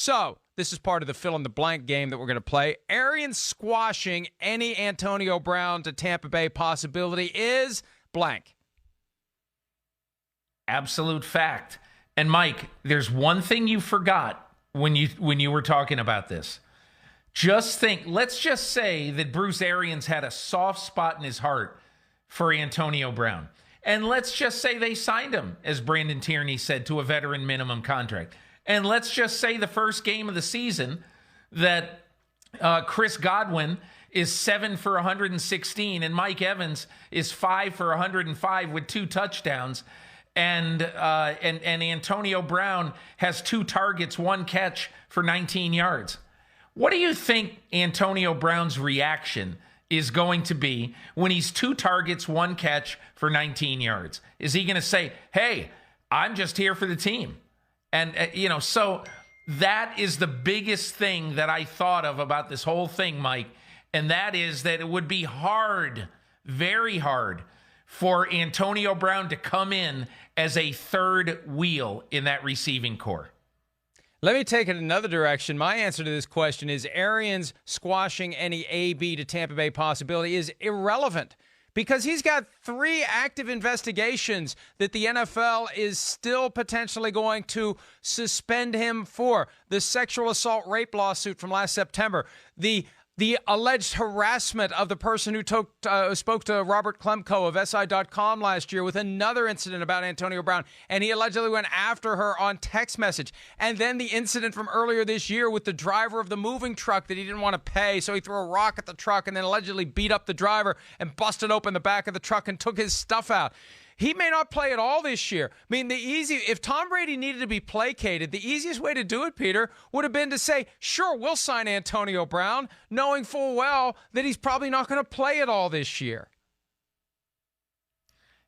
So this is part of the fill-in-the-blank game that we're going to play. Arians squashing any Antonio Brown to Tampa Bay possibility is blank. Absolute fact. And Mike, there's one thing you forgot when you were talking about this. Just think, let's just say that Bruce Arians had a soft spot in his heart for Antonio Brown. And let's just say they signed him, as Brandon Tierney said, to a veteran minimum contract. And let's just say the first game of the season that Chris Godwin is 7 for 116 and Mike Evans is 5 for 105 with 2 touchdowns. And Antonio Brown has 2 targets, 1 catch for 19 yards. What do you think Antonio Brown's reaction is going to be when he's 2 targets, 1 catch for 19 yards? Is he going to say, hey, I'm just here for the team? And, so that is the biggest thing that I thought of about this whole thing, Mike. And that is that it would be hard, very hard, for Antonio Brown to come in as a third wheel in that receiving core. Let me take it another direction. My answer to this question is Arians squashing any AB to Tampa Bay possibility is irrelevant because he's got 3 active investigations that the NFL is still potentially going to suspend him for. The sexual assault rape lawsuit from last September, the alleged harassment of the person who spoke to Robert Klemko of SI.com last year with another incident about Antonio Brown, and he allegedly went after her on text message. And then the incident from earlier this year with the driver of the moving truck that he didn't want to pay, so he threw a rock at the truck and then allegedly beat up the driver and busted open the back of the truck and took his stuff out. He may not play at all this year. I mean, if Tom Brady needed to be placated, the easiest way to do it, Peter, would have been to say, sure, we'll sign Antonio Brown, knowing full well that he's probably not going to play at all this year.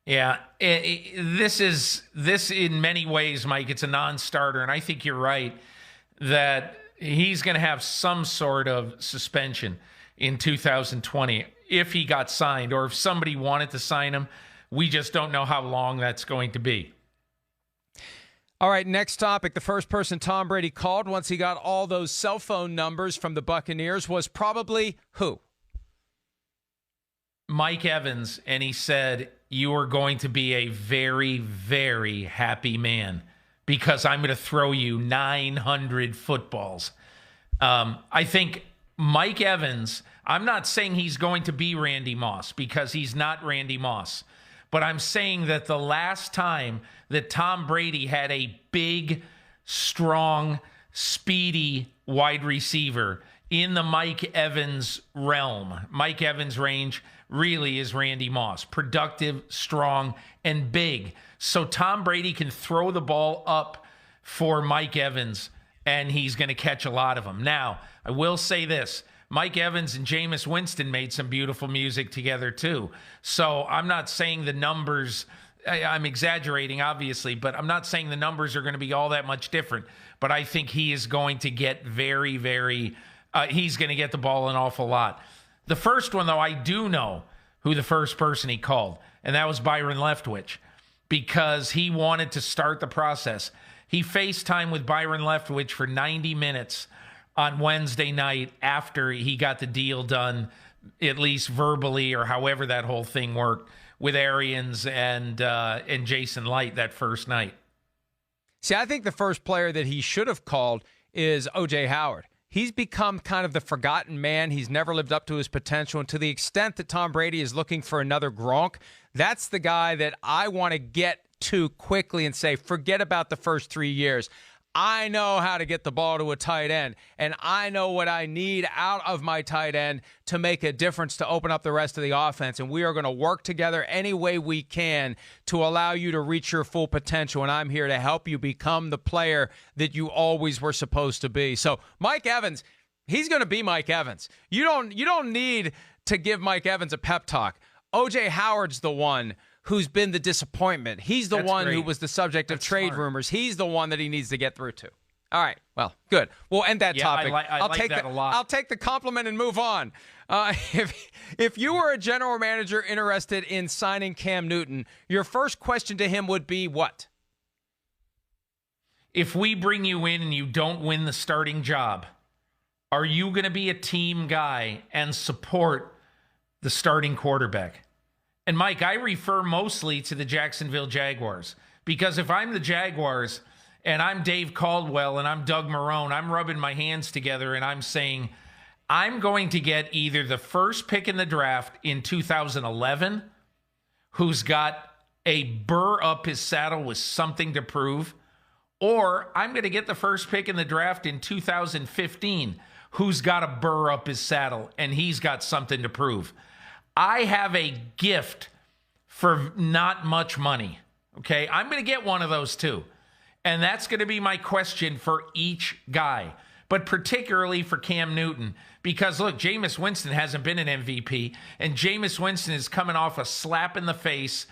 Yeah, this in many ways, Mike, it's a non-starter, and I think you're right that he's going to have some sort of suspension in 2020 if he got signed or if somebody wanted to sign him. We just don't know how long that's going to be. All right, next topic. The first person Tom Brady called once he got all those cell phone numbers from the Buccaneers was probably who? Mike Evans, and he said, you are going to be a very, very happy man because I'm going to throw you 900 footballs. I think Mike Evans, I'm not saying he's going to be Randy Moss because he's not Randy Moss. But I'm saying that the last time that Tom Brady had a big, strong, speedy wide receiver in the Mike Evans realm, Mike Evans range really is Randy Moss. Productive, strong, and big. So Tom Brady can throw the ball up for Mike Evans, and he's going to catch a lot of them. Now, I will say this. Mike Evans and Jameis Winston made some beautiful music together too. So I'm not saying the numbers, I'm exaggerating obviously, but I'm not saying the numbers are going to be all that much different. But I think he is going to get very, very, he's going to get the ball an awful lot. The first one though, I do know who the first person he called, and that was Byron Leftwich, because he wanted to start the process. He FaceTimed with Byron Leftwich for 90 minutes on Wednesday night after he got the deal done, at least verbally or however that whole thing worked, with Arians and Jason Light that first night. See, I think the first player that he should have called is O.J. Howard. He's become kind of the forgotten man. He's never lived up to his potential. And to the extent that Tom Brady is looking for another Gronk, that's the guy that I want to get to quickly and say, forget about the first 3 years. I know how to get the ball to a tight end, and I know what I need out of my tight end to make a difference to open up the rest of the offense, and we are going to work together any way we can to allow you to reach your full potential, and I'm here to help you become the player that you always were supposed to be. So Mike Evans, he's going to be Mike Evans. You don't need to give Mike Evans a pep talk. O.J. Howard's the one who's been the disappointment. He's the one who was the subject of trade rumors. He's the one that he needs to get through to. All right. Well, good. We'll end that topic. I like that a lot. I'll take the compliment and move on. If you were a general manager interested in signing Cam Newton, your first question to him would be what? if we bring you in and you don't win the starting job, are you going to be a team guy and support the starting quarterback? And Mike, I refer mostly to the Jacksonville Jaguars, because if I'm the Jaguars and I'm Dave Caldwell and I'm Doug Marrone, I'm rubbing my hands together and I'm saying, I'm going to get either the first pick in the draft in 2011, who's got a burr up his saddle with something to prove, or I'm going to get the first pick in the draft in 2015, who's got a burr up his saddle and he's got something to prove. I have a gift for not much money, okay? I'm going to get one of those too. And that's going to be my question for each guy, but particularly for Cam Newton. Because, look, Jameis Winston hasn't been an MVP, and Jameis Winston is coming off a slap-in-the-face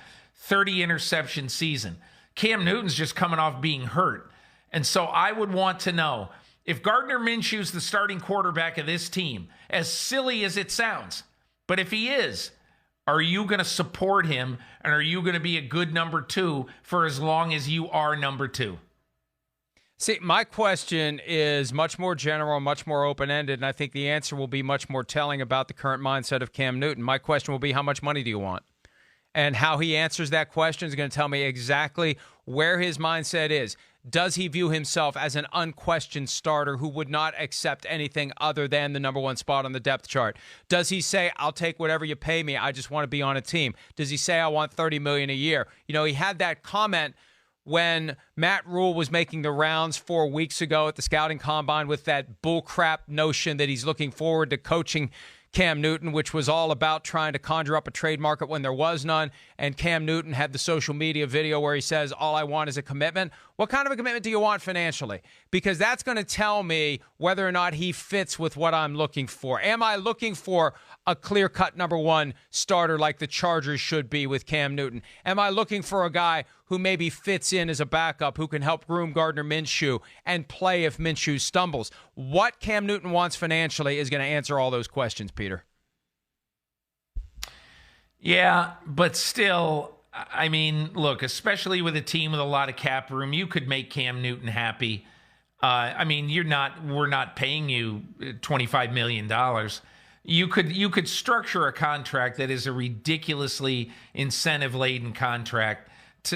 30-interception season. Cam Newton's just coming off being hurt. And so I would want to know, if Gardner Minshew's the starting quarterback of this team, as silly as it sounds, but if he is, are you going to support him, and are you going to be a good number two for as long as you are number two? See, my question is much more general, much more open-ended, and I think the answer will be much more telling about the current mindset of Cam Newton. My question will be, how much money do you want? And how he answers that question is going to tell me exactly where his mindset is. Does he view himself as an unquestioned starter who would not accept anything other than the number one spot on the depth chart? Does he say, I'll take whatever you pay me, I just want to be on a team? Does he say, I want $30 million a year? You know, he had that comment when Matt Rule was making the rounds 4 weeks ago at the scouting combine with that bullcrap notion that he's looking forward to coaching Cam Newton, which was all about trying to conjure up a trade market when there was none. And Cam Newton had the social media video where he says, all I want is a commitment. What kind of a commitment do you want financially? Because that's going to tell me whether or not he fits with what I'm looking for. Am I looking for a clear-cut number one starter like the Chargers should be with Cam Newton? Am I looking for a guy who maybe fits in as a backup, who can help groom Gardner Minshew and play if Minshew stumbles? What Cam Newton wants financially is going to answer all those questions, Peter. Yeah, but still, I mean, look, especially with a team with a lot of cap room, you could make Cam Newton happy. I mean, we're not paying you $25 million. You could structure a contract that is a ridiculously incentive-laden contract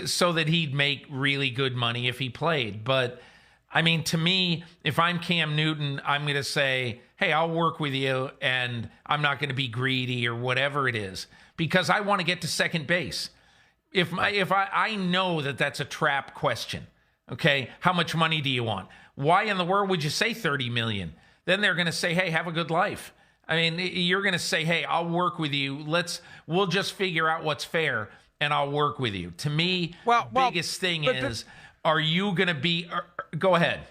so that he'd make really good money if he played. But, I mean, to me, if I'm Cam Newton, I'm going to say, hey, I'll work with you, and I'm not going to be greedy or whatever it is, because I want to get to second base. If I know that that's a trap question, okay, how much money do you want? Why in the world would you say $30 million? Then they're going to say, hey, have a good life. I mean, you're going to say, hey, I'll work with you. We'll just figure out what's fair, and I'll work with you. To me, biggest thing is, are you going to be go ahead.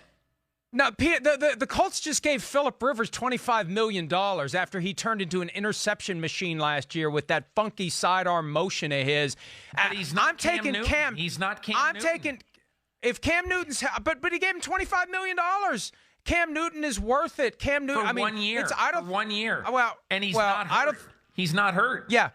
No, the Colts just gave Phillip Rivers $25 million after he turned into an interception machine last year with that funky sidearm motion of his. But he's not Cam Newton. He's not Cam Newton. If Cam Newton's, but he gave him $25 million. Cam Newton is worth it. Cam Newton, for 1 year. For 1 year. Well, and he's not hurt. He's not hurt. Yeah.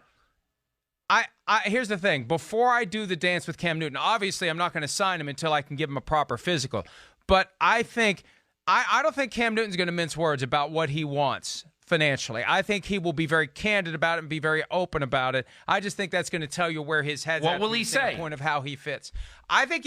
Here's the thing. Before I do the dance with Cam Newton, obviously I'm not going to sign him until I can give him a proper physical. But I don't think Cam Newton's going to mince words about what he wants financially. I think he will be very candid about it and be very open about it. I just think that's going to tell you where his head's at. What will he say? The point of how he fits. I think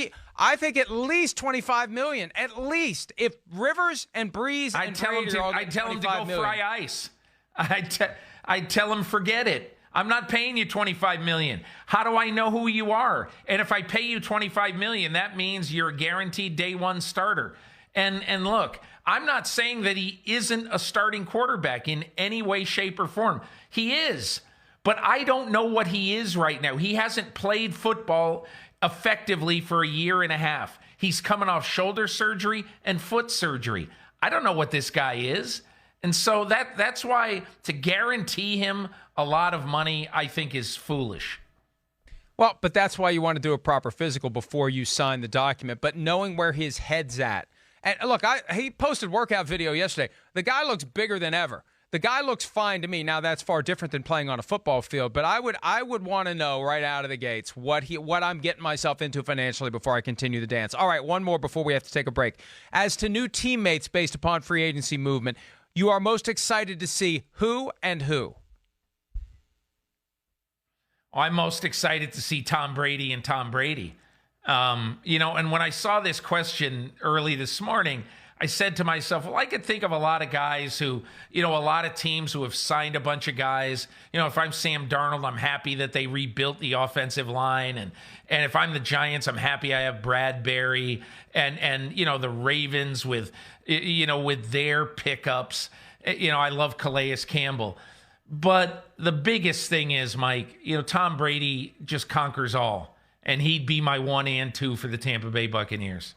at least $25 million. At least. If Rivers and Breeze and Brady are all I'd tell him to go million. fry ice. I'd tell him forget it. I'm not paying you $25 million. How do I know who you are? And if I pay you $25 million, that means you're a guaranteed day one starter. And look, I'm not saying that he isn't a starting quarterback in any way, shape, or form. He is. But I don't know what he is right now. He hasn't played football effectively for a year and a half. He's coming off shoulder surgery and foot surgery. I don't know what this guy is. And so that's why to guarantee him a lot of money, I think, is foolish. Well, but that's why you want to do a proper physical before you sign the document. But knowing where his head's at. And look, he posted workout video yesterday. The guy looks bigger than ever. The guy looks fine to me. Now, that's far different than playing on a football field, but I would want to know right out of the gates what I'm getting myself into financially before I continue the dance. All right, one more before we have to take a break. As to new teammates based upon free agency movement, you are most excited to see who and who? I'm most excited to see Tom Brady and Tom Brady. And when I saw this question early this morning, I said to myself, well, I could think of a lot of guys who, a lot of teams who have signed a bunch of guys. If I'm Sam Darnold, I'm happy that they rebuilt the offensive line. And if I'm the Giants, I'm happy I have Bradbury and the Ravens with their pickups. I love Calais Campbell. But the biggest thing is, Mike, Tom Brady just conquers all. And he'd be my 1 and 2 for the Tampa Bay Buccaneers.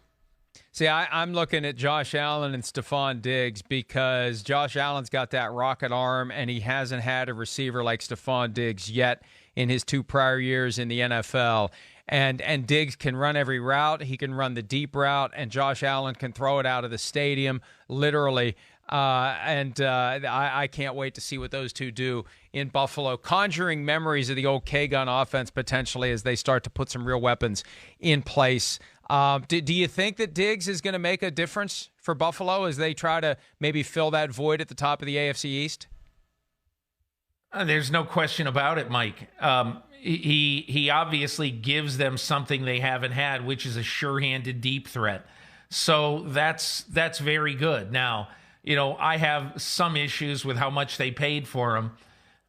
See, I'm looking at Josh Allen and Stefon Diggs because Josh Allen's got that rocket arm, and he hasn't had a receiver like Stefon Diggs yet in his 2 prior years in the NFL. And Diggs can run every route. He can run the deep route, and Josh Allen can throw it out of the stadium, literally. I can't wait to see what those two do in Buffalo, conjuring memories of the old K-gun offense potentially as they start to put some real weapons in place. Do you think that Diggs is going to make a difference for Buffalo as they try to maybe fill that void at the top of the AFC East? There's no question about it, Mike. He obviously gives them something they haven't had, which is a sure-handed deep threat. So that's very good. Now, I have some issues with how much they paid for him,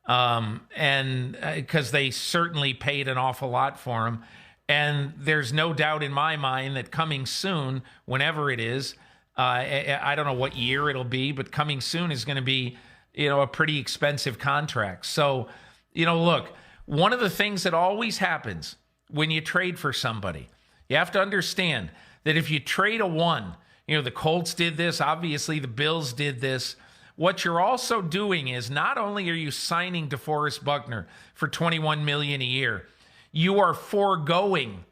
and because they certainly paid an awful lot for him. And there's no doubt in my mind that coming soon, whenever it is, I don't know what year it'll be, but coming soon is going to be, a pretty expensive contract. So, look, one of the things that always happens when you trade for somebody, you have to understand that if you trade a 1, the Colts did this, obviously the Bills did this. What you're also doing is not only are you signing DeForest Buckner for $21 million a year, you are foregoing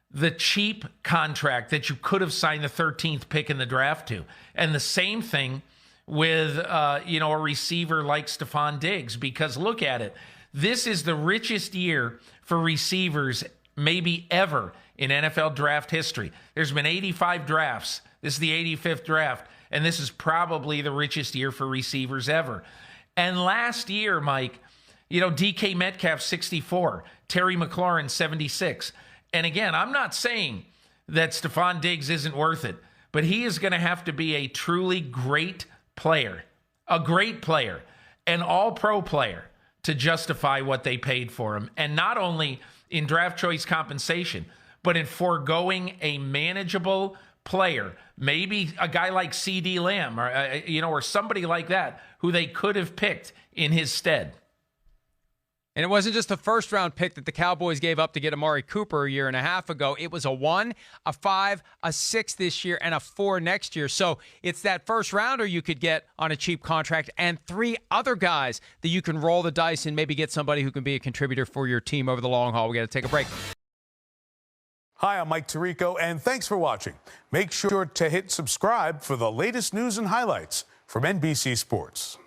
the cheap contract that you could have signed the 13th pick in the draft to. And the same thing with, a receiver like Stefon Diggs, because look at it. This is the richest year for receivers maybe ever in NFL draft history. There's been 85 drafts. This is the 85th draft, and this is probably the richest year for receivers ever. And last year, Mike, DK Metcalf, 64, Terry McLaurin, 76. And again, I'm not saying that Stefon Diggs isn't worth it, but he is going to have to be a truly great player, an all-pro player to justify what they paid for him. And not only in draft choice compensation, but in foregoing a manageable player, maybe a guy like C.D. Lamb or somebody like that who they could have picked in his stead. And it wasn't just the first-round pick that the Cowboys gave up to get Amari Cooper a year and a half ago. It was a 1, a 5, a 6 this year, and a 4 next year. So it's that first-rounder you could get on a cheap contract and 3 other guys that you can roll the dice and maybe get somebody who can be a contributor for your team over the long haul. We got to take a break. Hi, I'm Mike Tirico, and thanks for watching. Make sure to hit subscribe for the latest news and highlights from NBC Sports.